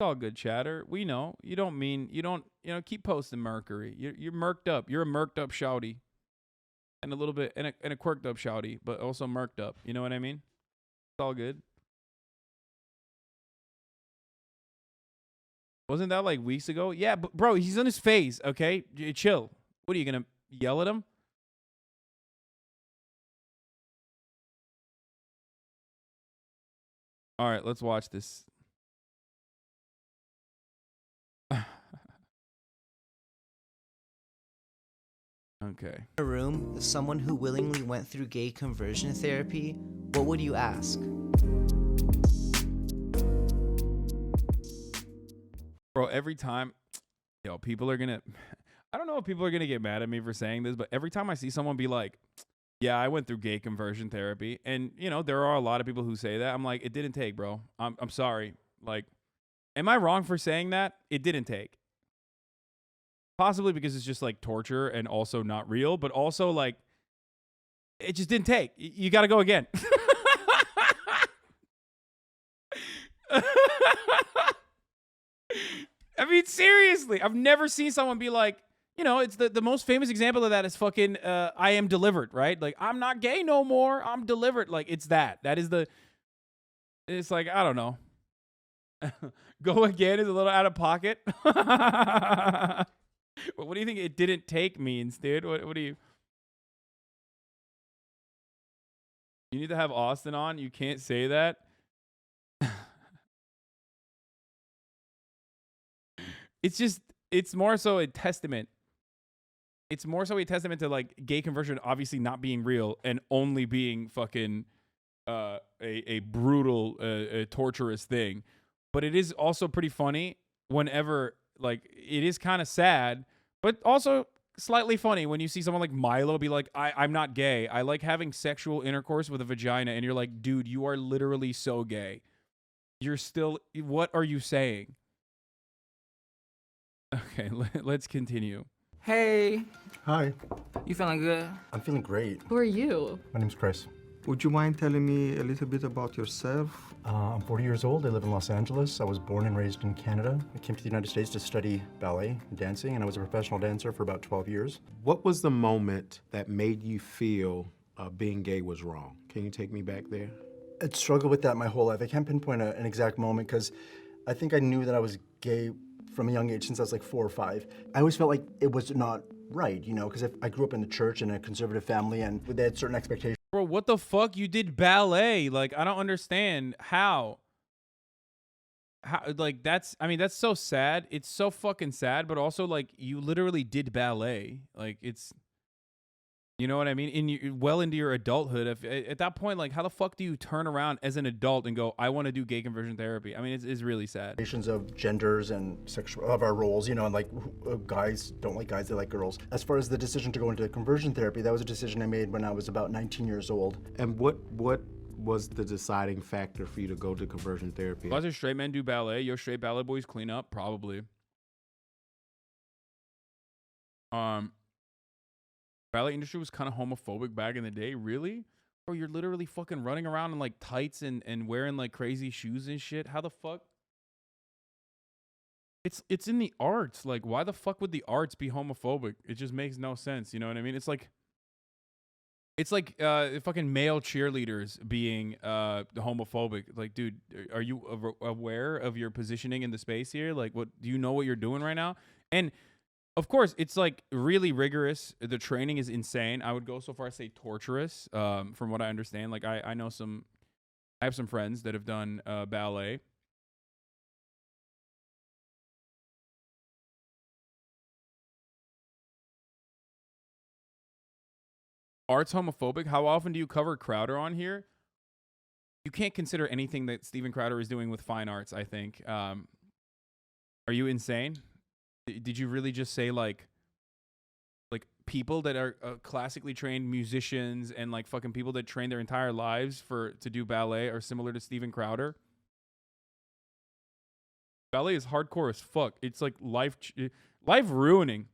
all good, chatter. We know you don't mean you don't. Keep posting Mercury. You're murked up. You're a murked up shouty, and a little bit and a quirked up shouty, but also murked up. You know what I mean? It's all good. Wasn't that like weeks ago? Yeah, but bro, he's on his face. Okay, chill. What are you gonna yell at him? All right, let's watch this. Okay. A room with someone who willingly went through gay conversion therapy, what would you ask? Bro, every time, people are gonna. I don't know if people are gonna get mad at me for saying this, but every time I see someone be like, "Yeah, I went through gay conversion therapy," and there are a lot of people who say that. I'm like, it didn't take, bro. I'm sorry. Like, am I wrong for saying that? It didn't take. Possibly because it's just like torture and also not real, but also like it just didn't take. You got to go again. I mean, seriously, I've never seen someone be like, it's the most famous example of that is fucking I am delivered, right? Like, I'm not gay no more. I'm delivered. Like, it's that. That is it's like, I don't know. Go again is a little out of pocket. What do you think it didn't take means, dude? What do you... You need to have Austin on? You can't say that? It's more so a testament. It's more so a testament to like gay conversion obviously not being real and only being fucking a brutal, torturous thing. But it is also pretty funny whenever, like, it is kind of sad, but also slightly funny when you see someone like Milo be like, I'm not gay. I like having sexual intercourse with a vagina. And you're like, dude, you are literally so gay. You're still, what are you saying? Okay, let's continue. Hey, Hi, you feeling good? I'm feeling great. Who are you? My name's Chris. Would you mind telling me a little bit about yourself? I'm 40 years old. I live in Los Angeles. I was born and raised in Canada. I came to the United States to study ballet and dancing, and I was a professional dancer for about 12 years. What was the moment that made you feel being gay was wrong? Can you take me back there? I'd struggled with that my whole life. I can't pinpoint an exact moment because I think I knew that I was gay from a young age since I was like 4 or 5. I always felt like it was not right, because I grew up in the church in a conservative family and they had certain expectations. Bro, what the fuck? You did ballet. Like, I don't understand how, like, that's so sad. It's so fucking sad, but also, like, you literally did ballet. Like, it's, you know what I mean? Well into your adulthood. At that point, like, how the fuck do you turn around as an adult and go, I want to do gay conversion therapy? I mean, it's really sad. Of genders and of our roles, and like guys don't like guys, they like girls. As far as the decision to go into conversion therapy, that was a decision I made when I was about 19 years old. And what was the deciding factor for you to go to conversion therapy? Lots of straight men do ballet. Yo, straight ballet boys clean up, probably. Ballet industry was kind of homophobic back in the day. Really? Bro, you're literally fucking running around in like tights and wearing like crazy shoes and shit. How the fuck? It's in the arts. Like, why the fuck would the arts be homophobic? It just makes no sense. You know what I mean? It's like fucking male cheerleaders being homophobic. Like, dude, are you aware of your positioning in the space here? Like, what do you know what you're doing right now? And of course, it's like really rigorous. The training is insane. I would go so far as say torturous. From what I understand, like I know I have some friends that have done ballet. Art's homophobic. How often do you cover Crowder on here? You can't consider anything that Steven Crowder is doing with fine arts, I think. Are you insane? Did you really just say like people that are classically trained musicians and like fucking people that train their entire lives to do ballet are similar to Steven Crowder? Ballet is hardcore as fuck. It's like life ruining.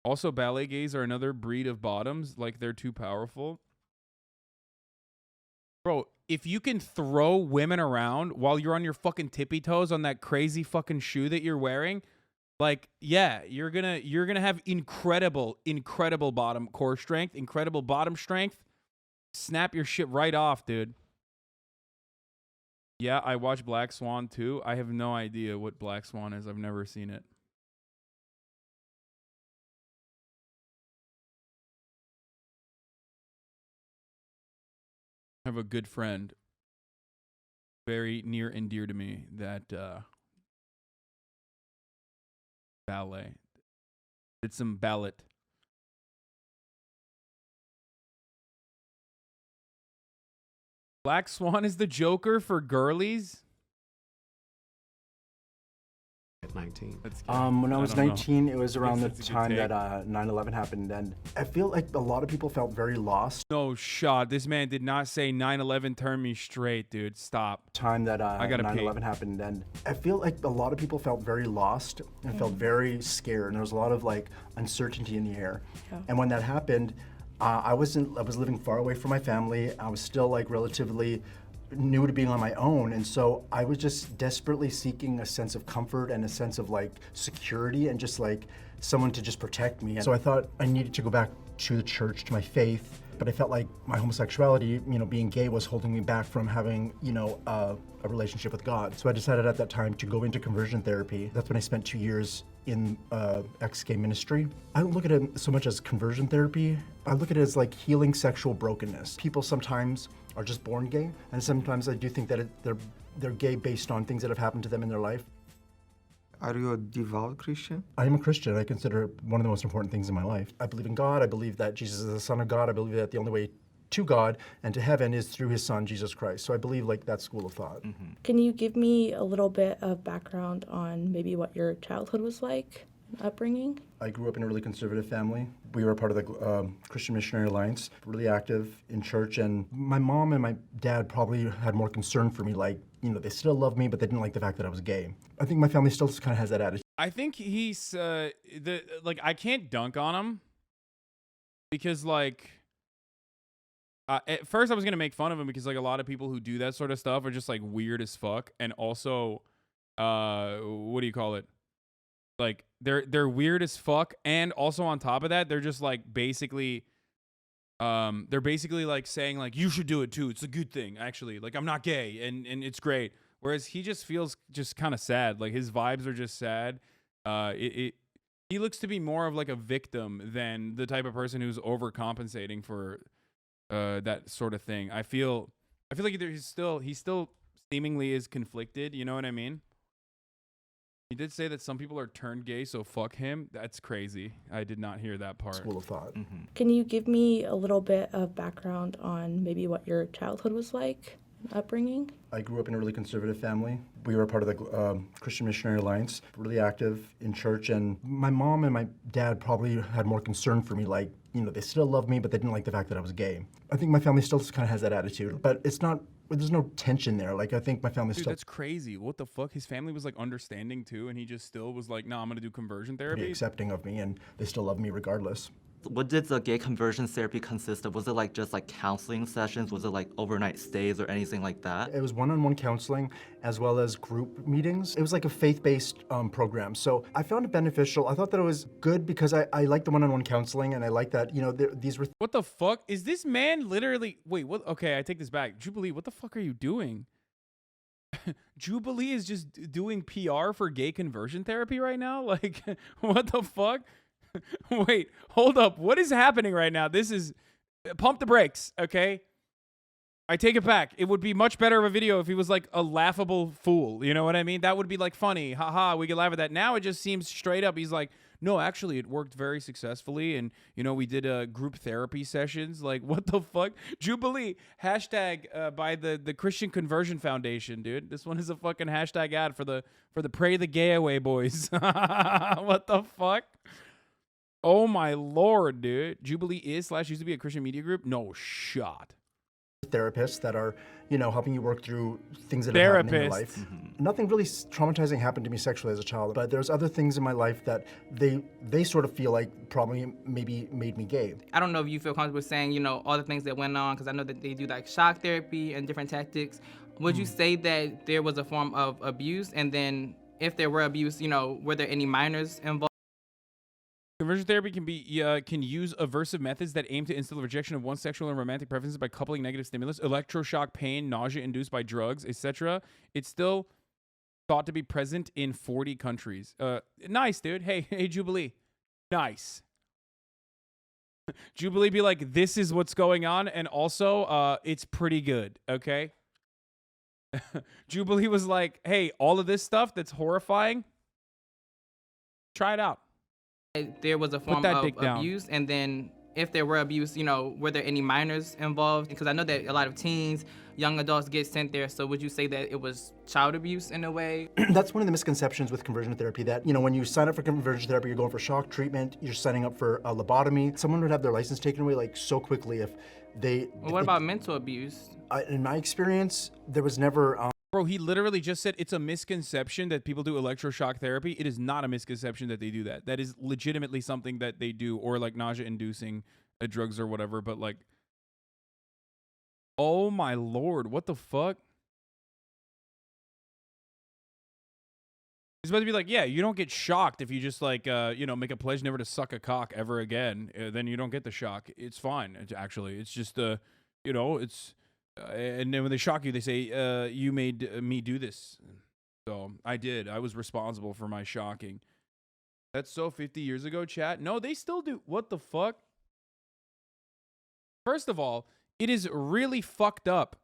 Also, ballet gays are another breed of bottoms. Like, they're too powerful. Bro, if you can throw women around while you're on your fucking tippy toes on that crazy fucking shoe that you're wearing, like, yeah, you're gonna have incredible bottom core strength, incredible bottom strength. Snap your shit right off, dude. Yeah, I watched Black Swan too. I have no idea what Black Swan is. I've never seen it. I have a good friend, very near and dear to me, that ballet. Did some ballet. Black Swan is the Joker for girlies? At 19. When I was don't know. 19, it was around the It's a good time take. that 9/11 happened, and I feel like a lot of people felt very lost. No shot. This man did not say 9/11 turned me straight, dude. Stop. Time that I gotta 9/11 happened, and I feel like a lot of people felt very lost and felt very scared, and there was a lot of like uncertainty in the air. Yeah. And when that happened, I was living far away from my family. I was still like relatively new to being on my own, and so I was just desperately seeking a sense of comfort and a sense of like security and just like someone to just protect me. And so I thought I needed to go back to the church, to my faith, but I felt like my homosexuality, being gay, was holding me back from having, a relationship with God. So I decided at that time to go into conversion therapy. That's when I spent 2 years in ex-gay ministry. I don't look at it so much as conversion therapy. I look at it as like healing sexual brokenness. People sometimes are just born gay, and sometimes I do think that they're gay based on things that have happened to them in their life. Are you a devout Christian? I am a Christian. I consider it one of the most important things in my life. I believe in God. I believe that Jesus is the Son of God. I believe that the only way to God and to heaven is through his Son, Jesus Christ. So I believe like that school of thought. Can you give me a little bit of background on maybe what your childhood was like, upbringing? I grew up in a really conservative family. We were part of the Christian Missionary Alliance, really active in church. And my mom and my dad probably had more concern for me. Like, they still loved me, but they didn't like the fact that I was gay. I think my family still kind of has that attitude. I think he's I can't dunk on him because like at first I was gonna make fun of him because like a lot of people who do that sort of stuff are just like weird as fuck, and also what do you call it? Like they're weird as fuck, and also on top of that they're just like basically like saying like you should do it too. It's a good thing actually. Like I'm not gay and it's great. Whereas he just feels just kind of sad. Like his vibes are just sad. He looks to be more of like a victim than the type of person who's overcompensating for that sort of thing. I feel like he's still seemingly is conflicted. You know what I mean? He did say that some people are turned gay, so fuck him. That's crazy. I did not hear that part. School of thought. Can you give me a little bit of background on maybe what your childhood was like, upbringing? I grew up in a really conservative family. We were part of the Christian Missionary Alliance, really active in church. And my mom and my dad probably had more concern for me. Like, they still loved me, but they didn't like the fact that I was gay. I think my family still kind of has that attitude, but there's no tension there. Like, I think my family Dude, still that's crazy. What the fuck? His family was like understanding too, and he just still was like, "No, I'm gonna do conversion pretty therapy." accepting of me, and they still love me regardless. What did the gay conversion therapy consist of? Was it like just like counseling sessions? Was it like overnight stays or anything like that? It was one-on-one counseling as well as group meetings. It was like a faith-based program. So I found it beneficial. I thought that it was good because I like the one-on-one counseling, and I like that, these were What the fuck is this man literally? Wait, what? Okay, I take this back. Jubilee, what the fuck are you doing? Jubilee is just doing PR for gay conversion therapy right now. Like, what the fuck? Wait, hold up. What is happening right now? This is pump the brakes, okay? I take it back. It would be much better of a video if he was like a laughable fool. You know what I mean? That would be like funny. Haha, we could laugh at that. Now it just seems straight up. He's like, no, actually, it worked very successfully. And, we did group therapy sessions. Like, what the fuck? Jubilee, hashtag by the Christian Conversion Foundation, dude. This one is a fucking hashtag ad for the Pray the Gay Away boys. What the fuck? Oh my lord, dude. Jubilee is / used to be a Christian media group? No shot. therapists that are, helping you work through things that have happened in your Therapists. life. Nothing really traumatizing happened to me sexually as a child, but there's other things in my life that they sort of feel like probably maybe made me gay. I don't know if you feel comfortable saying, all the things that went on, because I know that they do like shock therapy and different tactics. Would you say that there was a form of abuse? And then if there were abuse, were there any minors involved? Conversion therapy can use aversive methods that aim to instill the rejection of one's sexual and romantic preferences by coupling negative stimulus, electroshock pain, nausea induced by drugs, etc. It's still thought to be present in 40 countries. Nice, dude. Hey, Jubilee. Nice. Jubilee be like, this is what's going on, and also, it's pretty good, okay? Jubilee was like, hey, all of this stuff that's horrifying, try it out. There was a form that of dick down. abuse, and then if there were abuse, were there any minors involved? Because I know that a lot of teens, young adults get sent there. So would you say that it was child abuse in a way? That's one of the misconceptions with conversion therapy, that, when you sign up for conversion therapy, you're going for shock treatment, you're signing up for a lobotomy. Someone would have their license taken away like so quickly if they... Well, what about mental abuse? In my experience, there was never... Bro, he literally just said it's a misconception that people do electroshock therapy. It is not a misconception that they do that. That is legitimately something that they do, or like nausea-inducing drugs or whatever. But like, oh my lord, what the fuck? He's about to be like, yeah, you don't get shocked if you just like, make a pledge never to suck a cock ever again. Then you don't get the shock. It's fine. It's just, it's... and then when they shock you, they say, you made me do this. So I did. I was responsible for my shocking. That's so 50 years ago, chat. No, they still do. What the fuck? First of all, it is really fucked up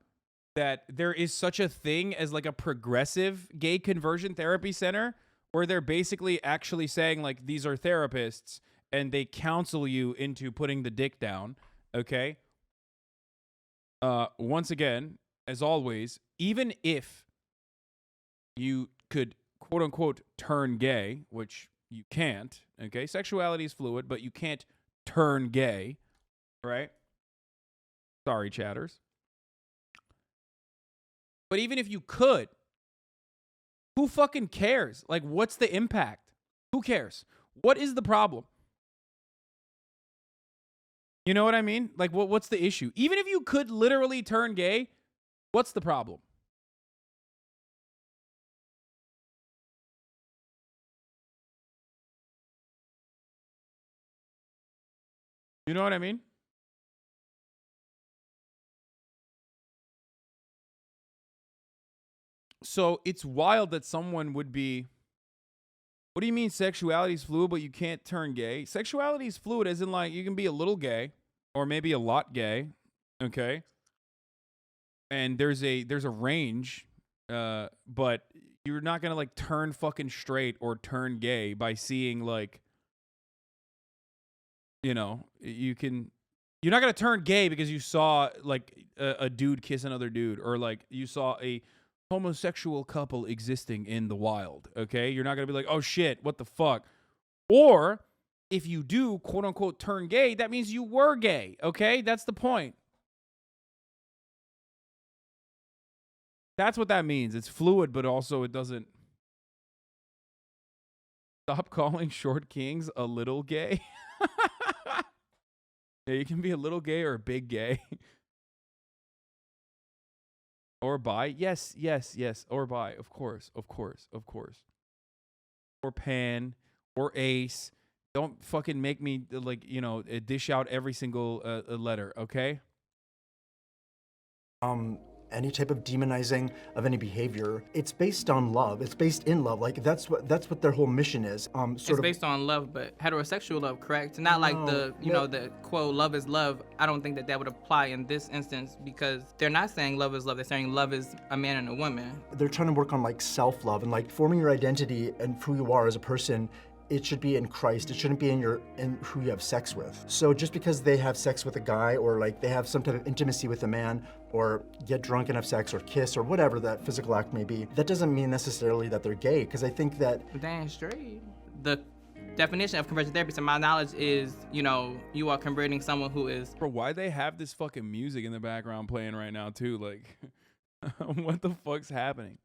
that there is such a thing as like a progressive gay conversion therapy center where they're basically actually saying like, these are therapists and they counsel you into putting the dick down. Okay. Once again, as always, even if you could quote unquote turn gay, which you can't, okay? Sexuality is fluid, but you can't turn gay, right? Sorry, chatters. But even if you could, who fucking cares? Like, what's the impact? Who cares? What is the problem? You know what I mean? Like, what's the issue? Even if you could literally turn gay, what's the problem? You know what I mean? So it's wild that someone would be, what do you mean sexuality is fluid, but you can't turn gay? Sexuality is fluid as in like you can be a little gay or maybe a lot gay, okay? And there's a range, but you're not gonna like turn fucking straight or turn gay by seeing like, you're not gonna turn gay because you saw like a dude kiss another dude, or like you saw a homosexual couple existing in the wild, okay? You're not gonna be like, oh shit, what the fuck? Or if you do quote unquote turn gay, that means you were gay, okay? That's the point. That's what that means. It's fluid, but also it doesn't. Stop calling short kings a little gay. Yeah, you can be a little gay or a big gay. Or bi. Yes. Or bi. Of course. Or pan. Or ace. Don't fucking make me, like, dish out every single letter, okay? Any type of demonizing of any behavior, it's based on love. It's based in love. Like that's what their whole mission is. It's based on love, but heterosexual love, correct? Not like the quote, love is love. I don't think that would apply in this instance because they're not saying love is love. They're saying love is a man and a woman. They're trying to work on like self-love and like forming your identity and who you are as a person. It should be in Christ. It shouldn't be in who you have sex with. So just because they have sex with a guy or like they have some type of intimacy with a man or get drunk and have sex or kiss or whatever that physical act may be, that doesn't mean necessarily that they're gay, because I think that... They ain't straight. The definition of conversion therapy, to my knowledge, is, you know, you are converting someone who is. Bro, why they have this fucking music in the background playing right now too? Like, what the fuck's happening?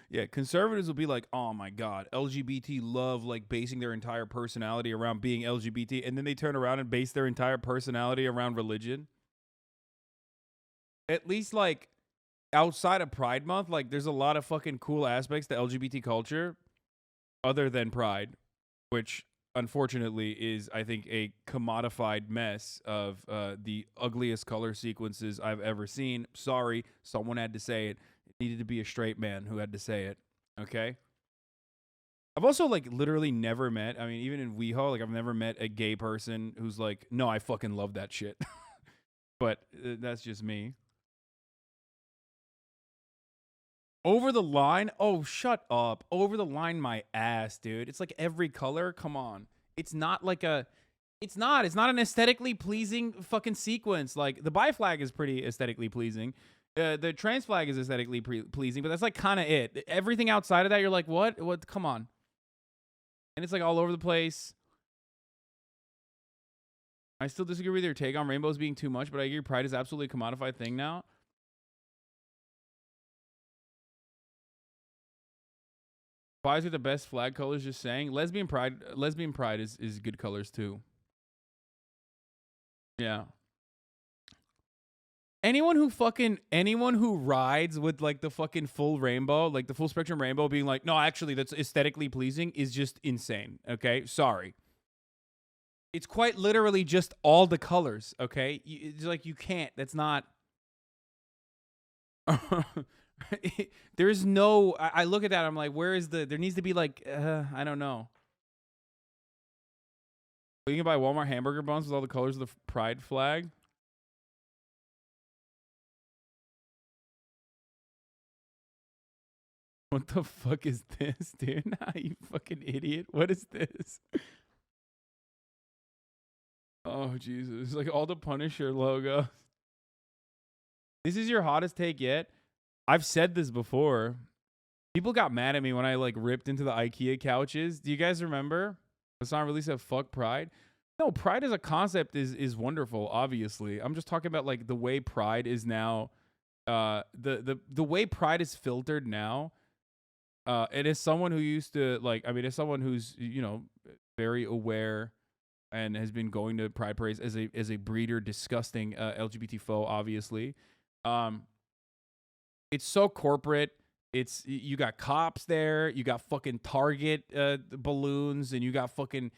Yeah, conservatives will be like, oh my God, LGBT love like basing their entire personality around being LGBT, and then they turn around and base their entire personality around religion. At least like outside of Pride Month, like there's a lot of fucking cool aspects to LGBT culture other than Pride, which unfortunately is, I think, a commodified mess of the ugliest color sequences I've ever seen. Sorry, someone had to say it. It needed to be a straight man who had to say it. Okay. I've also like literally never met, I mean, even in WeHo, like I've never met a gay person who's like, no, I fucking love that shit. But that's just me. Over the line? Oh, shut up. Over the line, my ass, dude. It's like every color. Come on. It's not like a... It's not an aesthetically pleasing fucking sequence. Like, the bi flag is pretty aesthetically pleasing. The trans flag is aesthetically pleasing, but that's like kind of it. Everything outside of that, you're like, what? What? Come on. And it's like all over the place. I still disagree with your take on rainbows being too much, but I agree Pride is absolutely a commodified thing now. Pies are the best flag colors, just saying. Lesbian pride is good colors too. Yeah. Anyone who rides with like the fucking full rainbow, like the full spectrum rainbow being like, no, actually that's aesthetically pleasing is just insane. Okay. Sorry. It's quite literally just all the colors. Okay. It's like, you can't, that's not, there's no, I look at that, I'm like, where is there needs to be like, I don't know. You can buy Walmart hamburger buns with all the colors of the pride flag. What the fuck is this, dude? You fucking idiot. What is this? Oh, Jesus. It's like all the Punisher logos. This is your hottest take yet? I've said this before. People got mad at me when I like ripped into the IKEA couches. Do you guys remember? Hassan really said fuck Pride. No, Pride as a concept is wonderful, obviously. I'm just talking about like the way Pride is now, the way Pride is filtered now. And as someone who used to like, I mean, as someone who's, you know, very aware and has been going to Pride parades as a breeder, disgusting LGBT foe, obviously. It's so corporate. It's, you got cops there, you got fucking Target balloons, and you got fucking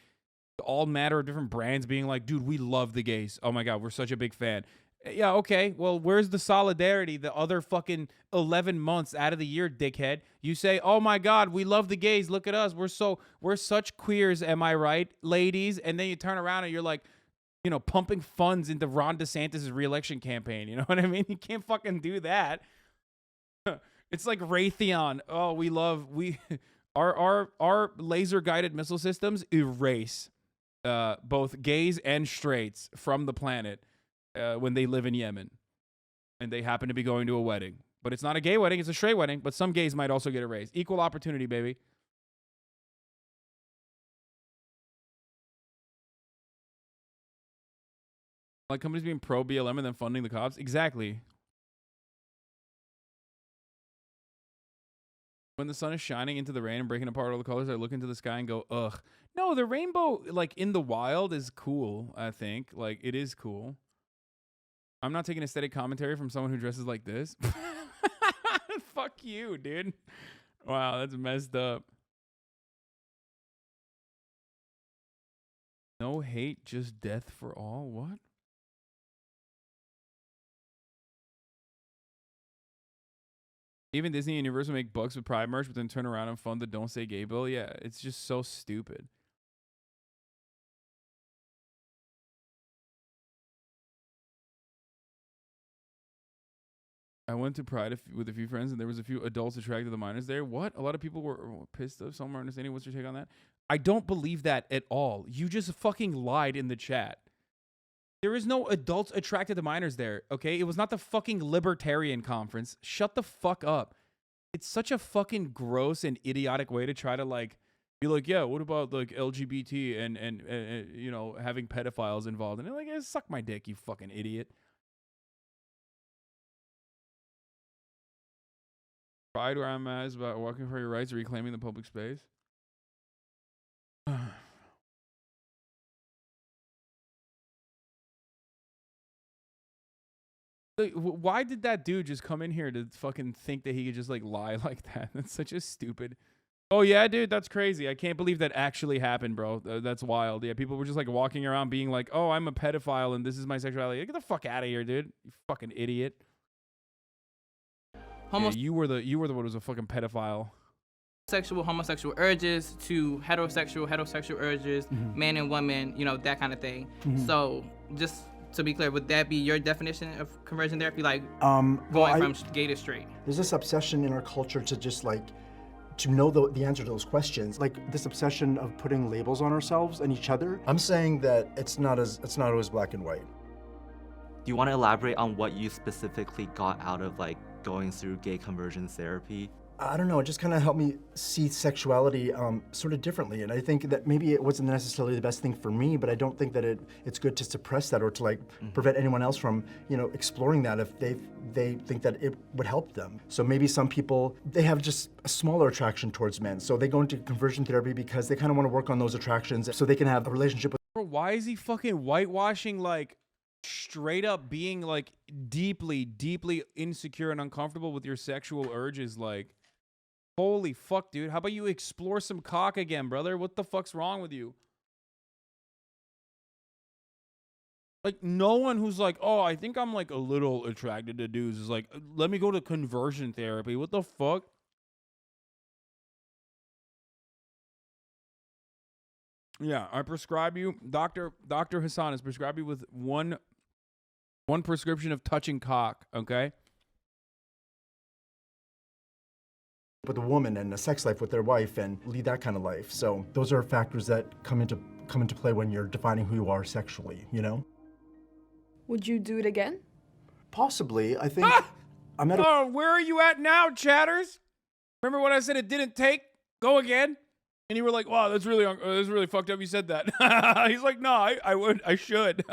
all matter of different brands being like, dude, we love the gays. Oh my God, we're such a big fan. Yeah, okay. Well, where's the solidarity the other fucking 11 months out of the year, dickhead? You say, oh my God, we love the gays. Look at us. We're such queers. Am I right, ladies? And then you turn around and you're like, you know, pumping funds into Ron DeSantis' reelection campaign. You know what I mean? You can't fucking do that. It's like Raytheon. Oh, our laser guided missile systems erase both gays and straights from the planet. When they live in Yemen and they happen to be going to a wedding. But it's not a gay wedding, it's a straight wedding, but some gays might also get a raise. Equal opportunity, baby. Like companies being pro BLM and then funding the cops? Exactly. When the sun is shining into the rain and breaking apart all the colors, I look into the sky and go, ugh. No, the rainbow, like in the wild, is cool, I think. Like, it is cool. I'm not taking aesthetic commentary from someone who dresses like this. Fuck you, dude. Wow, that's messed up. No hate, just death for all? What? Even Disney and Universal make bucks with Pride merch, but then turn around and fund the Don't Say Gay bill? Yeah, it's just so stupid. I went to Pride with a few friends, and there was a few adults attracted to the minors there. What? A lot of people were pissed off. Some are understanding. What's your take on that? I don't believe that at all. You just fucking lied in the chat. There is no adults attracted to minors there, okay? It was not the fucking libertarian conference. Shut the fuck up. it's such a fucking gross and idiotic way to try to like be like, yeah, what about like LGBT and you know, having pedophiles involved? And they're like, suck my dick, you fucking idiot. Pride where I'm at is about walking for your rights, reclaiming the public space. Like, why did that dude just come in here to fucking think that he could just like lie like that? That's such a stupid. Oh yeah, dude, that's crazy. I can't believe that actually happened, bro. That's wild. Yeah, people were just like walking around being like, "Oh, I'm a pedophile and this is my sexuality." Get the fuck out of here, dude. You fucking idiot. Yeah, you were the one who was a fucking pedophile. Homosexual urges to heterosexual urges, man and woman, you know, that kind of thing. So just to be clear, would that be your definition of conversion therapy? Like going from gay to straight? There's this obsession in our culture to just like, to know the answer to those questions. Like this obsession of putting labels on ourselves and each other. I'm saying that it's not always black and white. Do you want to elaborate on what you specifically got out of like going through gay conversion therapy? I don't know, it just kind of helped me see sexuality sort of differently. And I think that maybe it wasn't necessarily the best thing for me, but I don't think that it's good to suppress that or to like prevent anyone else from, you know, exploring that if they think that it would help them. So maybe some people, they have just a smaller attraction towards men. So they go into conversion therapy because they kind of want to work on those attractions so they can have a relationship with. Bro, why is he fucking whitewashing like straight up being like deeply, deeply insecure and uncomfortable with your sexual urges? Like, holy fuck, dude. How about you explore some cock again, brother? What the fuck's wrong with you? Like, no one who's like, oh, I think I'm like a little attracted to dudes is like, let me go to conversion therapy. What the fuck? Yeah, I prescribe you, Dr. Hassan has prescribed you with one prescription of touching cock, okay? With a woman and a sex life with their wife and lead that kind of life. So those are factors that come into play when you're defining who you are sexually, you know? Would you do it again? Possibly. I think I'm at Oh, where are you at now, chatters? Remember when I said it didn't take? Go again? And you were like, wow, that's really fucked up you said that. He's like, no, I should.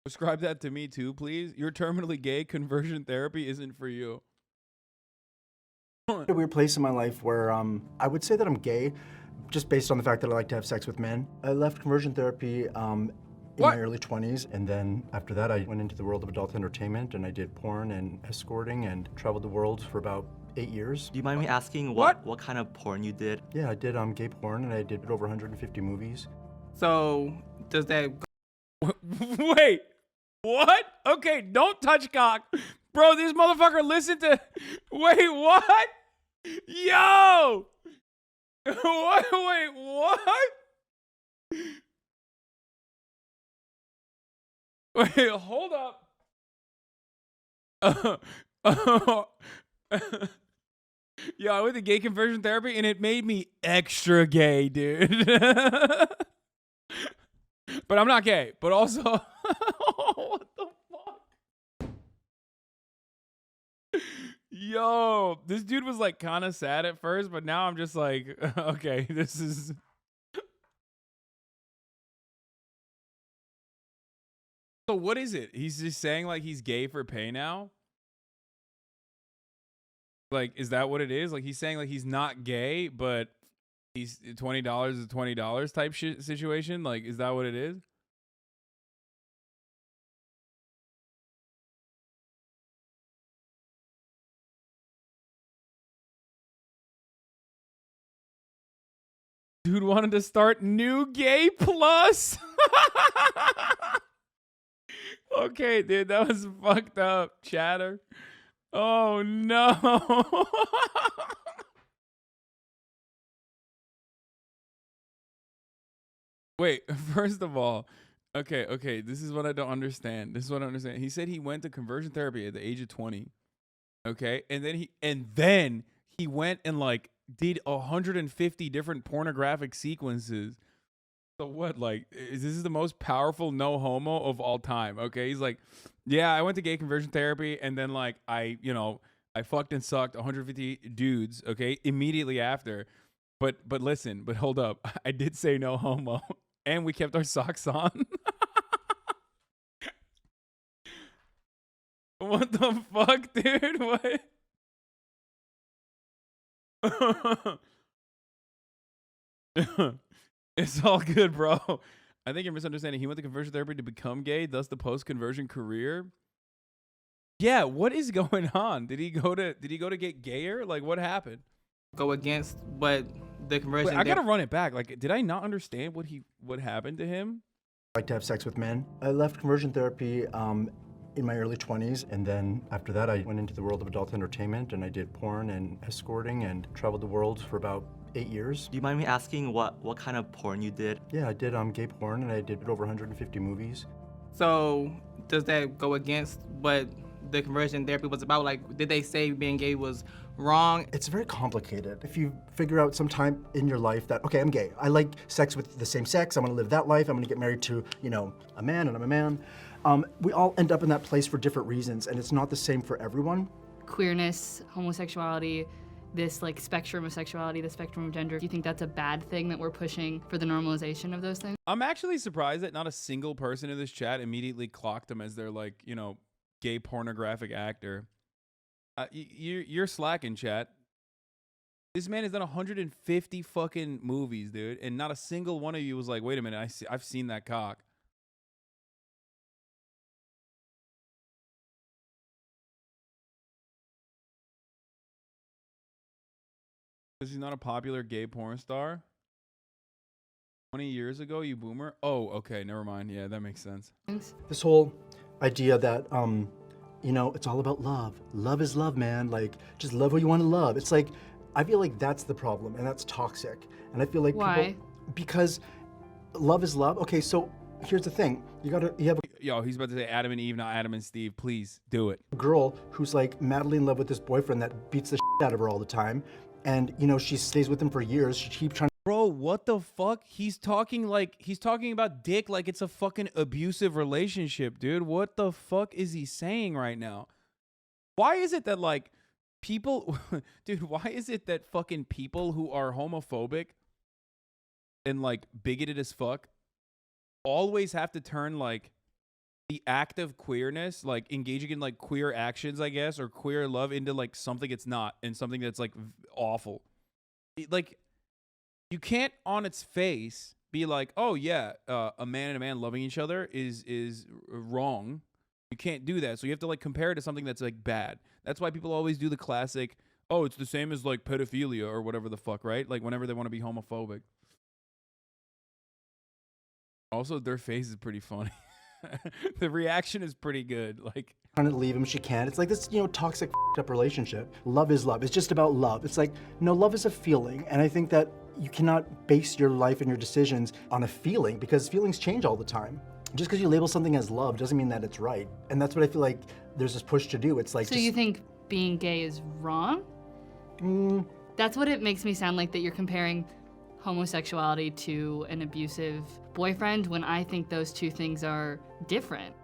Prescribe that to me too, please. You're terminally gay. Conversion therapy isn't for you. a weird place in my life where I would say that I'm gay, just based on the fact that I like to have sex with men. I left conversion therapy in my early 20s, and then after that I went into the world of adult entertainment, and I did porn and escorting and traveled the world for about 8 years. Do you mind me asking what kind of porn you did? Yeah, I did gay porn, and I did over 150 movies. So does that Wait, what? Okay, don't touch cock. Bro, this motherfucker listened to... Wait, what? Yo! What? Wait, what? Wait, hold up. Yeah, I went to gay conversion therapy, and it made me extra gay, dude. But I'm not gay. But also... What the fuck? Yo, this dude was like kind of sad at first, but now I'm just like, okay, this is... So what is it? He's just saying like he's gay for pay now? Like, is that what it is? Like he's saying like he's not gay, but he's $20 is $20 type situation? Like, is that what it is? Dude wanted to start New Gay Plus. Okay, dude, that was fucked up, chatter. Oh no. Wait, first of all, okay, this is what I don't understand. He said he went to conversion therapy at the age of 20. Okay? And then he went and like did 150 different pornographic sequences So what? Like, this is the most powerful no homo of all time. Okay, he's like, yeah, I went to gay conversion therapy, and then like I fucked and sucked 150 dudes. Okay, immediately after. But listen, but hold up, I did say no homo, and we kept our socks on. What the fuck, dude? What? It's all good, bro. I think you're misunderstanding. He went to conversion therapy to become gay, thus the post-conversion career. Yeah, what is going on? Did he go to get gayer? Like, what happened? Go against what the conversion. Wait, I gotta run it back. Like, did I not understand what happened to him? I like to have sex with men. I left conversion therapy in my early 20s, and then after that I went into the world of adult entertainment, and I did porn and escorting and traveled the world for about 8 years. Do you mind me asking what kind of porn you did? Yeah, I did gay porn, and I did over 150 movies. So does that go against what the conversion therapy was about? Like, did they say being gay was wrong? It's very complicated. If you figure out sometime in your life that, okay, I'm gay, I like sex with the same sex, I'm gonna live that life, I'm gonna get married to, a man, and I'm a man. We all end up in that place for different reasons, and it's not the same for everyone. Queerness, homosexuality, this like spectrum of sexuality, the spectrum of gender. Do you think that's a bad thing that we're pushing for the normalization of those things? I'm actually surprised that not a single person in this chat immediately clocked him as their like, gay pornographic actor. You're slacking, chat. This man has done 150 fucking movies, dude, and not a single one of you was like, wait a minute, I've seen that cock. Because he's not a popular gay porn star? 20 years ago, you boomer? Oh, okay, never mind. Yeah, that makes sense. This whole idea that, it's all about love. Love is love, man. Like, just love who you want to love. It's like, I feel like that's the problem, and that's toxic. And I feel like Why? Because love is love. Okay, so here's the thing. You have Yo, he's about to say Adam and Eve, not Adam and Steve. Please, do it. a girl who's like madly in love with this boyfriend that beats the shit out of her all the time. And, she stays with him for years. She keeps trying. Bro, what the fuck? He's talking about dick like it's a fucking abusive relationship, dude. What the fuck is he saying right now? Why is it that like people, dude, why is it that fucking people who are homophobic and like bigoted as fuck always have to turn like the act of queerness, like engaging in like queer actions, I guess, or queer love into like something it's not and something that's like awful? Like, you can't on its face be like, oh yeah, a man and a man loving each other is wrong. You can't do that. So you have to like compare it to something that's like bad. That's why people always do the classic, oh, it's the same as like pedophilia or whatever the fuck, right? Like whenever they want to be homophobic. Also, their face is pretty funny. The reaction is pretty good. Like, trying to leave him, she can't. It's like this, toxic up relationship. Love is love. It's just about love. It's like, no, love is a feeling. And I think that you cannot base your life and your decisions on a feeling, because feelings change all the time. Just because you label something as love doesn't mean that it's right. And that's what I feel like there's this push to do. It's like, So you think being gay is wrong? That's what it makes me sound like, that you're comparing homosexuality to an abusive boyfriend, when I think those two things are different.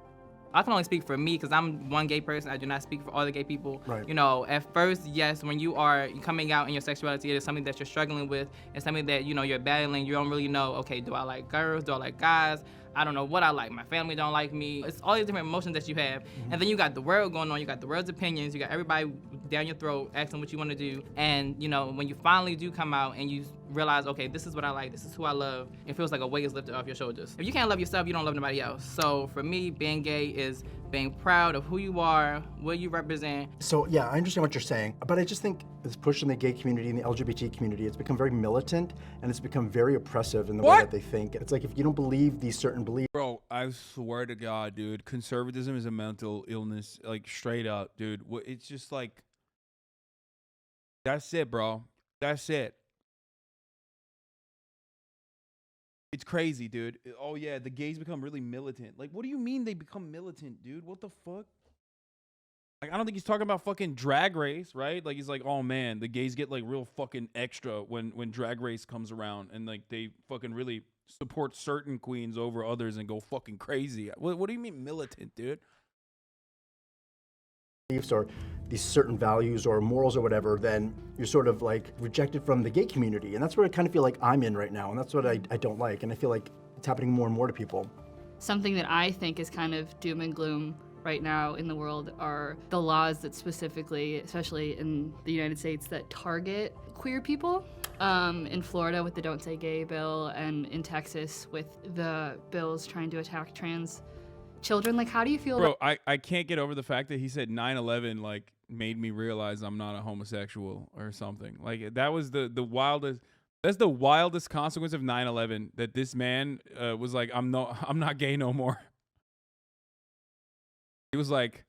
I can only speak for me because I'm one gay person. I do not speak for all the gay people. Right. At first, yes, when you are coming out in your sexuality, it is something that you're struggling with. It's something that, you're battling. You don't really know, okay, do I like girls? Do I like guys? I don't know what I like. My family don't like me. It's all these different emotions that you have. And then you got the world going on. You got the world's opinions. You got everybody down your throat asking what you want to do. And, when you finally do come out and you realize, okay, this is what I like. This is who I love. It feels like a weight is lifted off your shoulders. If you can't love yourself, you don't love nobody else. So for me, being gay is being proud of who you are, what you represent. So yeah, I understand what you're saying, but I just think this push in the gay community and the LGBT community, it's become very militant, and it's become very oppressive in the way that they think. It's like, if you don't believe these certain beliefs. bro, I swear to God, dude, conservatism is a mental illness, like straight up, dude. It's just like, that's it, bro. That's it. It's crazy, dude. Oh yeah, the gays become really militant. Like, what do you mean they become militant, dude? What the fuck? Like, I don't think he's talking about fucking Drag Race, right? Like, he's like, oh man, the gays get like real fucking extra when Drag Race comes around, and like they fucking really support certain queens over others and go fucking crazy. What do you mean militant, dude? Beliefs or these certain values or morals or whatever, then you're sort of like rejected from the gay community. And that's where I kind of feel like I'm in right now. And that's what I don't like. And I feel like it's happening more and more to people. Something that I think is kind of doom and gloom right now in the world are the laws that specifically, especially in the United States, that target queer people. In Florida with the Don't Say Gay bill, and in Texas with the bills trying to attack trans children. Like, how do you feel Bro, I can't get over the fact that he said 9/11 like made me realize I'm not a homosexual or something. Like that was the wildest. That's the wildest consequence of 9/11, that this man was like, I'm not gay no more. He was like,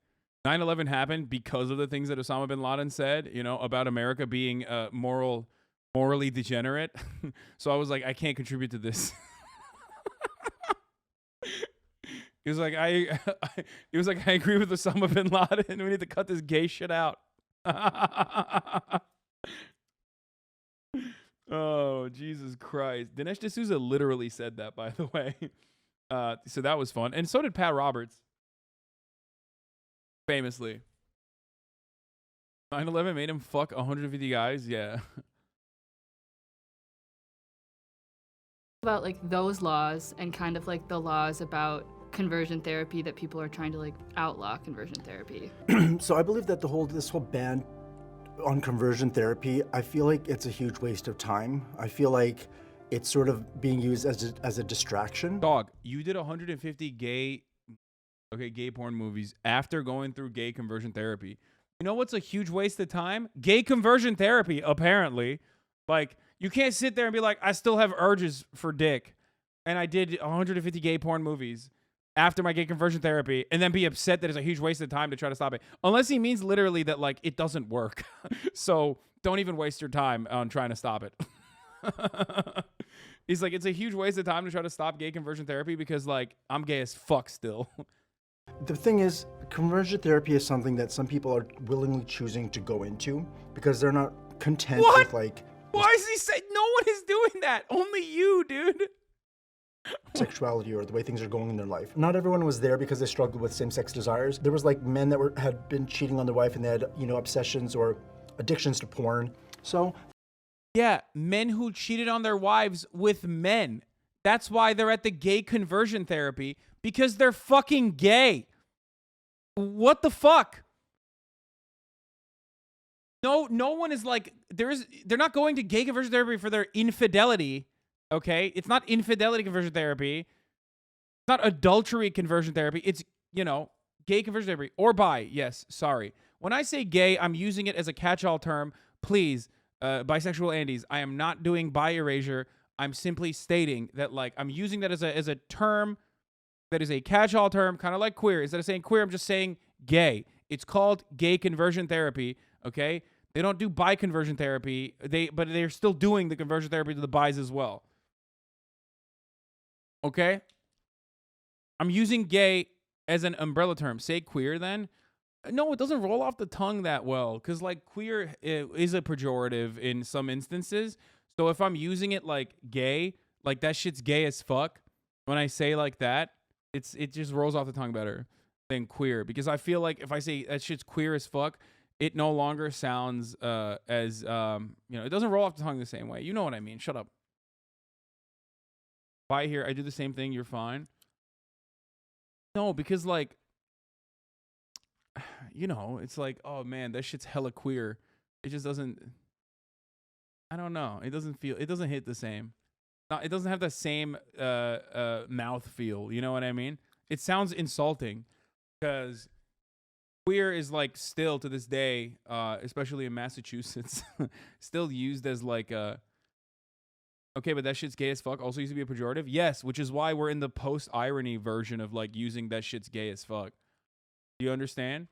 9/11 happened because of the things that Osama bin Laden said, you know, about America being morally degenerate. So I was like, I can't contribute to this. He was like, I agree with Osama bin Laden. We need to cut this gay shit out. Oh, Jesus Christ. Dinesh D'Souza literally said that, by the way. So that was fun. And so did Pat Roberts. Famously. 9/11 made him fuck 150 guys? Yeah. about like those laws and kind of like the laws about conversion therapy that people are trying to like outlaw conversion therapy? So I believe that this whole ban on conversion therapy, I feel like it's a huge waste of time. I feel like it's sort of being used as a distraction. Dog, you did 150 gay porn movies after going through gay conversion therapy. You know what's a huge waste of time? Gay conversion therapy, apparently. Like, you can't sit there and be like, I still have urges for dick, and I did 150 gay porn movies after my gay conversion therapy, and then be upset that it's a huge waste of time to try to stop it. Unless he means literally that, like, it doesn't work. So don't even waste your time on trying to stop it. He's like, it's a huge waste of time to try to stop gay conversion therapy because, like, I'm gay as fuck still. The thing is, conversion therapy is something that some people are willingly choosing to go into because they're not content with, like... Why is he saying no one is doing that? Only you, dude. Sexuality or the way things are going in their life. Not everyone was there because they struggled with same-sex desires. There was like men that had been cheating on their wife and they had, you know, obsessions or addictions to porn. So yeah, men who cheated on their wives with men. That's why they're at the gay conversion therapy, because they're fucking gay. What the fuck? No one is like, they're not going to gay conversion therapy for their infidelity, okay? It's not infidelity conversion therapy. It's not adultery conversion therapy. It's, you know, gay conversion therapy. Or bi, yes, sorry. When I say gay, I'm using it as a catch-all term. Please, bisexual Andes, I am not doing bi erasure. I'm simply stating that, like, I'm using that as a term that is a catch-all term, kind of like queer. Instead of saying queer, I'm just saying gay. It's called gay conversion therapy, okay? They don't do bi conversion therapy, but they're still doing the conversion therapy to the bis as well. Okay? I'm using gay as an umbrella term. Say queer then. No, it doesn't roll off the tongue that well, because, like, queer is a pejorative in some instances. So if I'm using it like gay, like that shit's gay as fuck, when I say like that, it just rolls off the tongue better than queer, because I feel like if I say that shit's queer as fuck, it no longer sounds as you know, it doesn't roll off the tongue the same way. You know what I mean? Shut up. Bi here, I do the same thing. You're fine. No, because, like, you know, it's like, oh man, that shit's hella queer. It just doesn't. I don't know. It doesn't hit the same. It doesn't have the same mouth feel. You know what I mean? It sounds insulting, because queer is, like, still to this day, especially in Massachusetts, still used as like okay, but that shit's gay as fuck also used to be a pejorative. Yes, which is why we're in the post-irony version of, like, using that shit's gay as fuck. Do you understand?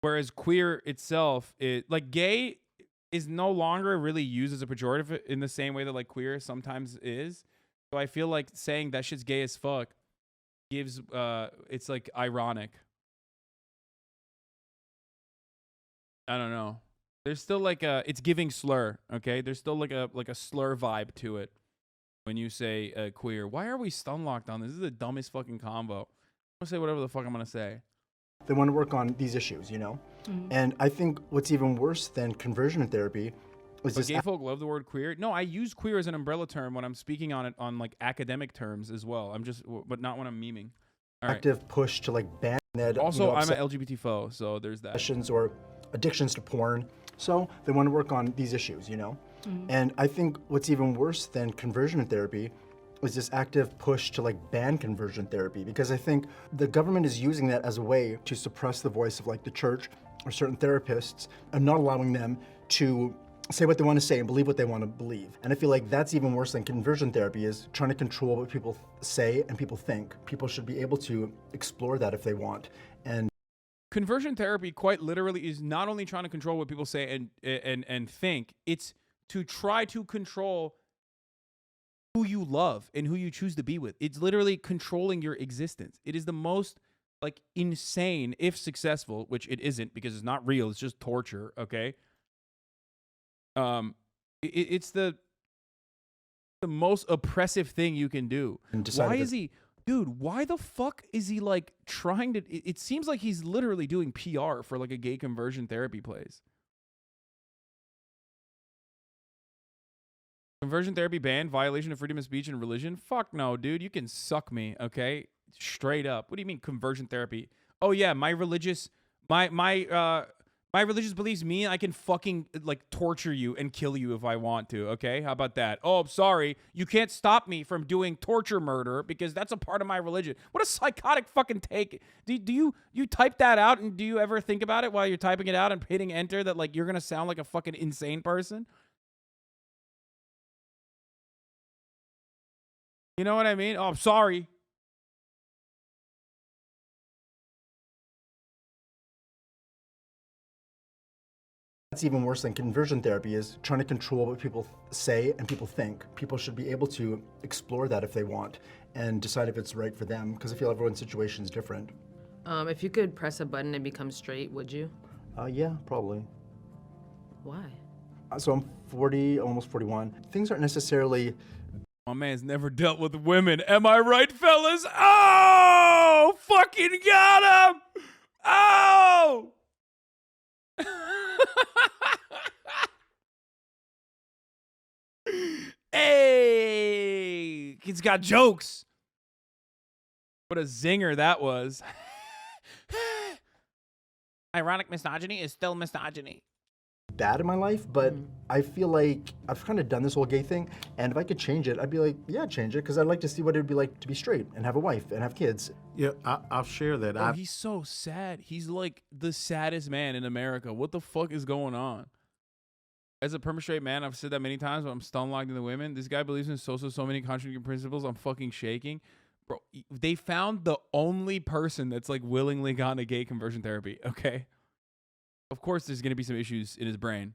Whereas queer itself, like, gay is no longer really used as a pejorative in the same way that, like, queer sometimes is. So I feel like saying that shit's gay as fuck gives it's like ironic. I don't know. There's still like it's giving slur, okay? There's still like a slur vibe to it. when you say queer. Why are we stun locked on this? This is the dumbest fucking combo. I'm gonna say whatever the fuck I'm gonna say. They want to work on these issues, you know? And I think what's even worse than conversion therapy is But this gay folk love the word queer. No, I use queer as an umbrella term when I'm speaking on it on like academic terms as well. But not when I'm memeing. All right. active push to like ban that. Also, I'm an LGBT foe, so there's that. Obsessions or addictions to porn. So they want to work on these issues, you know? And I think what's even worse than conversion therapy is this active push to like ban conversion therapy, because I think the government is using that as a way to suppress the voice of like the church or certain therapists and not allowing them to say what they want to say and believe what they want to believe. And I feel like that's even worse than conversion therapy, is trying to control what people say and people think. People should be able to explore that if they want. And Conversion therapy quite literally is not only trying to control what people say and think, it's to try to control who you love and who you choose to be with. It's literally controlling your existence. It is the most like insane, if successful, which it isn't because it's not real, it's just torture, okay? It's the most oppressive thing you can do. Why is he, dude, why the fuck is he like trying to, it seems like he's literally doing PR for like a gay conversion therapy place. Conversion therapy banned, violation of freedom of speech and religion? Fuck no, dude. You can suck me, okay? Straight up. What do you mean conversion therapy? Oh yeah, my religious beliefs mean I can fucking like torture you and kill you if I want to, okay? How about that? Oh, I'm sorry. You can't stop me from doing torture murder because that's a part of my religion. What a psychotic fucking take. Do you type that out, and do you ever think about it while you're typing it out and hitting enter that like you're going to sound like a fucking insane person? You know what I mean? Oh, I'm sorry. that's even worse than conversion therapy, is trying to control what people say and people think. People should be able to explore that if they want and decide if it's right for them, because I feel everyone's situation is different. If you could press a button and become straight, would you? Yeah, probably. Why? So I'm 40, almost 41. Things aren't necessarily... My man's never dealt with women. Am I right, fellas? Oh, fucking got him. Oh. Hey, he's got jokes. What a zinger that was. Ironic misogyny is still misogyny. Bad in my life, but I feel like I've kind of done this whole gay thing, and if I could change it, I'd be like, yeah, change it, because I'd like to see what it'd be like to be straight and have a wife and have kids. Yeah, I'll share that. Oh, he's so sad. He's like the saddest man in America. What the fuck is going on? As a perma-straight man, I've said that many times, but I'm stun locked into women. This guy believes in so many contradicting principles. I'm fucking shaking. Bro, they found the only person that's like willingly gone to gay conversion therapy, okay? Of course, there's going to be some issues in his brain.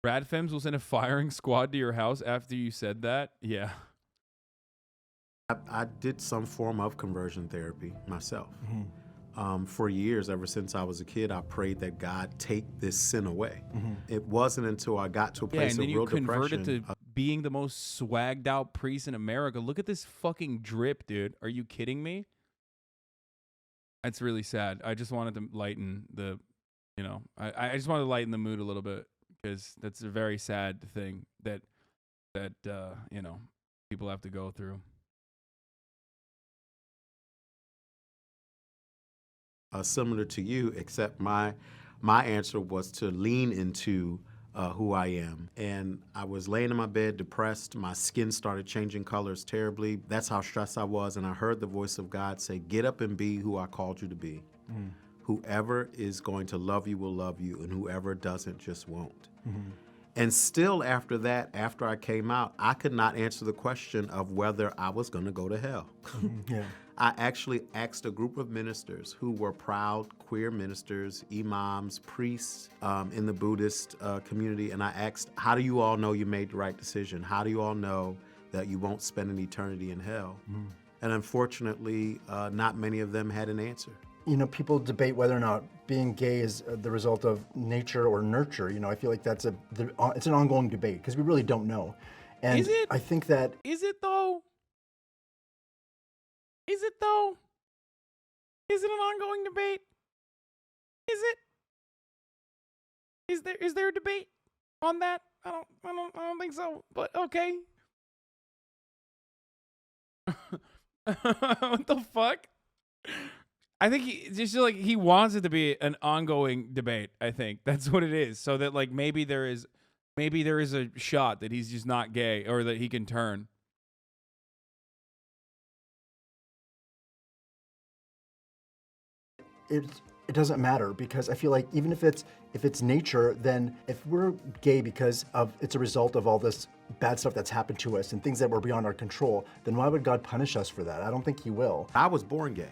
Brad Fems will send a firing squad to your house after you said that? Yeah. I did some form of conversion therapy myself. For years, ever since I was a kid, I prayed that God take this sin away. It wasn't until I got to a place and then of you real converted depression. to being the most swagged out priest in America. Look at this fucking drip, dude. Are you kidding me? That's really sad. I just wanted to lighten the... You know, I just wanted to lighten the mood a little bit, because that's a very sad thing that you know, people have to go through. Similar to you, except my answer was to lean into who I am. And I was laying in my bed depressed. My skin started changing colors terribly. That's how stressed I was. And I heard the voice of God say, get up and be who I called you to be. Whoever is going to love you will love you, and whoever doesn't just won't. And still after that, after I came out, I could not answer the question of whether I was going to go to hell. I actually asked a group of ministers who were proud queer ministers, imams, priests in the Buddhist community, and I asked, how do you all know you made the right decision? How do you all know that you won't spend an eternity in hell? And unfortunately, not many of them had an answer. You know, people debate whether or not being gay is the result of nature or nurture. You know, I feel like it's an ongoing debate, because we really don't know. And Is it? I think that Is it though? Is it though? Is it an ongoing debate? Is it? Is there a debate on that? I don't think so. But okay. What the fuck? I think he wants it to be an ongoing debate. I think that's what it is. So that like maybe there is a shot that he's just not gay or that he can turn. it doesn't matter, because I feel like even if it's nature, then if we're gay because it's a result of all this bad stuff that's happened to us and things that were beyond our control, then why would God punish us for that? I don't think he will. I was born gay.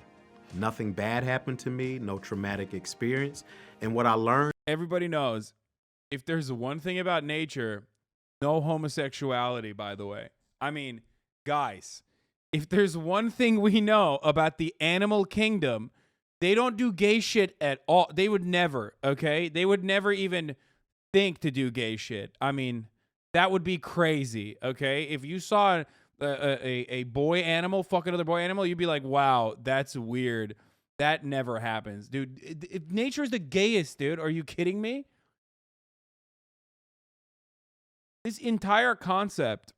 Nothing bad happened to me, no traumatic experience. And what I learned... Everybody knows, if there's one thing about nature, no homosexuality, by the way. I mean, guys, if there's one thing we know about the animal kingdom, they don't do gay shit at all. They would never, okay? They would never even think to do gay shit. I mean, that would be crazy, okay? If you saw a boy animal fuck another boy animal, you'd be like, wow, that's weird. That never happens. Dude, nature is the gayest, dude. Are you kidding me? This entire concept,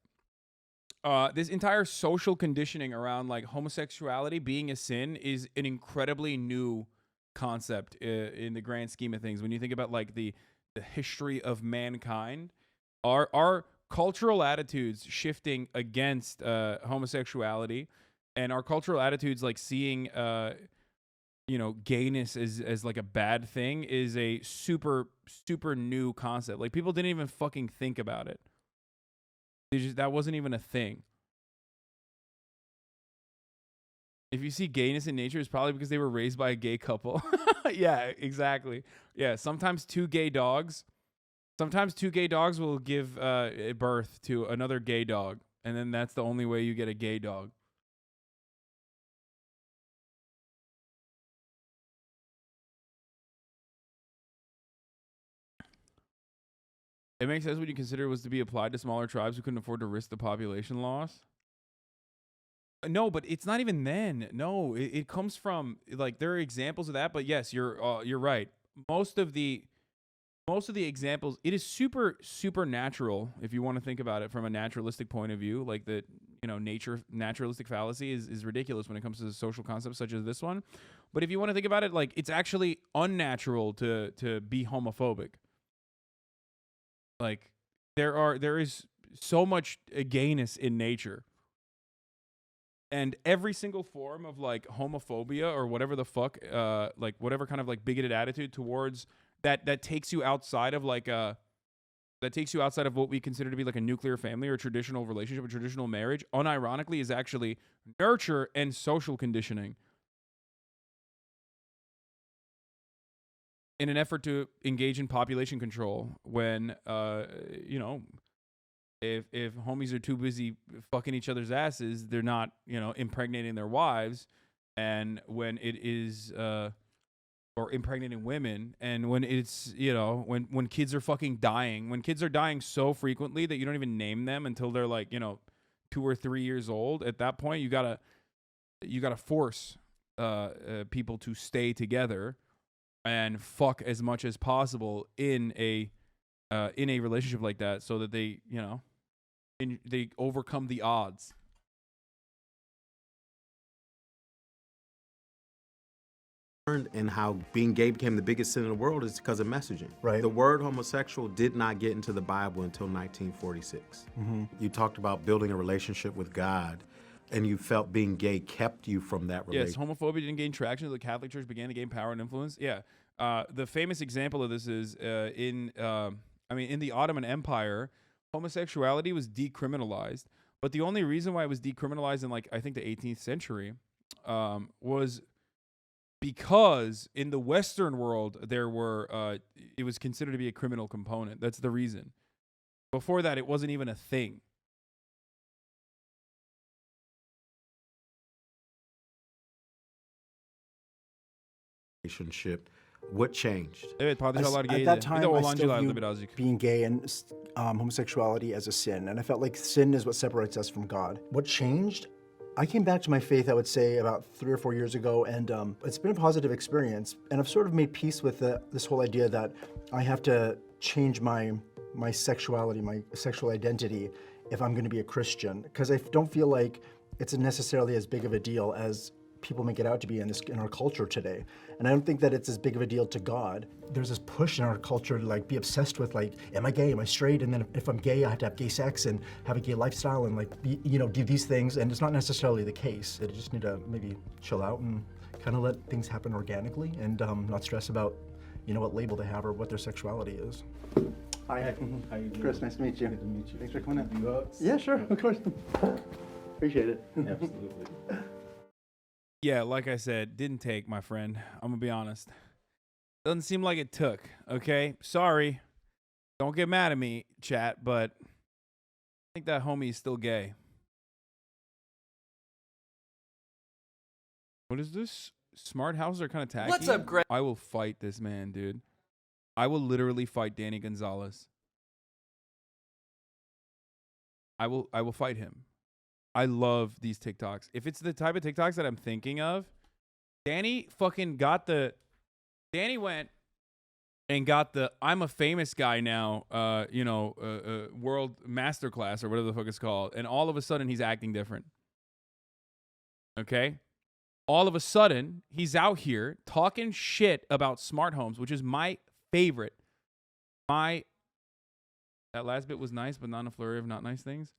this entire social conditioning around like homosexuality being a sin is an incredibly new concept in the grand scheme of things. When you think about like the history of mankind, our cultural attitudes shifting against homosexuality, and our cultural attitudes like seeing gayness as like a bad thing is a super new concept. Like people didn't even fucking think about it. That wasn't even a thing. If you see gayness in nature, it's probably because they were raised by a gay couple. Yeah, exactly. Yeah, sometimes two gay dogs will give birth to another gay dog, and then that's the only way you get a gay dog. It makes sense when you consider it was to be applied to smaller tribes who couldn't afford to risk the population loss. No, but it's not even then. No, it comes from like there are examples of that, but yes, you're right. Most of the examples, it is super natural if you want to think about it from a naturalistic point of view. Like the naturalistic fallacy is ridiculous when it comes to social concepts such as this one. But if you want to think about it, like it's actually unnatural to be homophobic. Like there is so much gayness in nature. And every single form of like homophobia or whatever the fuck, like whatever kind of like bigoted attitude towards that takes you outside of like that takes you outside of what we consider to be like a nuclear family or traditional relationship or traditional marriage, unironically is actually nurture and social conditioning in an effort to engage in population control when if homies are too busy fucking each other's asses, they're not, impregnating their wives. And when it is, or impregnating women, and when it's, when kids are fucking dying, when kids are dying so frequently that you don't even name them until they're like, 2 or 3 years old, at that point, you gotta force people to stay together and fuck as much as possible in a relationship like that so that they, they overcome the odds. And how being gay became the biggest sin in the world is because of messaging. Right. The word homosexual did not get into the Bible until 1946. Mm-hmm. You talked about building a relationship with God, and you felt being gay kept you from that relationship. Yes, homophobia didn't gain traction until the Catholic Church began to gain power and influence. Yeah. The famous example of this is in the Ottoman Empire, homosexuality was decriminalized. But the only reason why it was decriminalized in I think the 18th century was because in the Western world there were it was considered to be a criminal component. That's the reason. Before that, it wasn't even a thing. Relationship What changed? Evet, padişahlar At gaydi. that Bir time, de I still Orlancılardı viewed birazcık. being gay and homosexuality as a sin, and I felt like sin is what separates us from God. What changed? I came back to my faith, I would say, about 3 or 4 years ago, and it's been a positive experience. And I've sort of made peace with this whole idea that I have to change my sexuality, my sexual identity, if I'm going to be a Christian, because I don't feel like it's necessarily as big of a deal as people make it out to be in our culture today. And I don't think that it's as big of a deal to God. There's this push in our culture to like be obsessed with like, am I gay? Am I straight? And then if I'm gay, I have to have gay sex and have a gay lifestyle and like be, do these things. And it's not necessarily the case. I just need to maybe chill out and kind of let things happen organically and not stress about, what label they have or what their sexuality is. Hi, How you doing? Chris, nice to meet you. Good to meet you. Thanks for coming in. You up? Yeah, sure, of course. Appreciate it. Absolutely. Yeah, like I said, didn't take, my friend. I'm gonna be honest. Doesn't seem like it took, okay? Sorry. Don't get mad at me, chat, but I think that homie is still gay. What is this? Smart houses are kind of tacky. What's up, Greg? I will fight this man, dude. I will literally fight Danny Gonzalez. I will fight him. I love these TikToks. If it's the type of TikToks that I'm thinking of, Danny went and got the I'm a famous guy now, world masterclass or whatever the fuck it's called. And all of a sudden he's acting different. Okay? All of a sudden he's out here talking shit about smart homes, which is my favorite. That last bit was nice, but not a flurry of not nice things.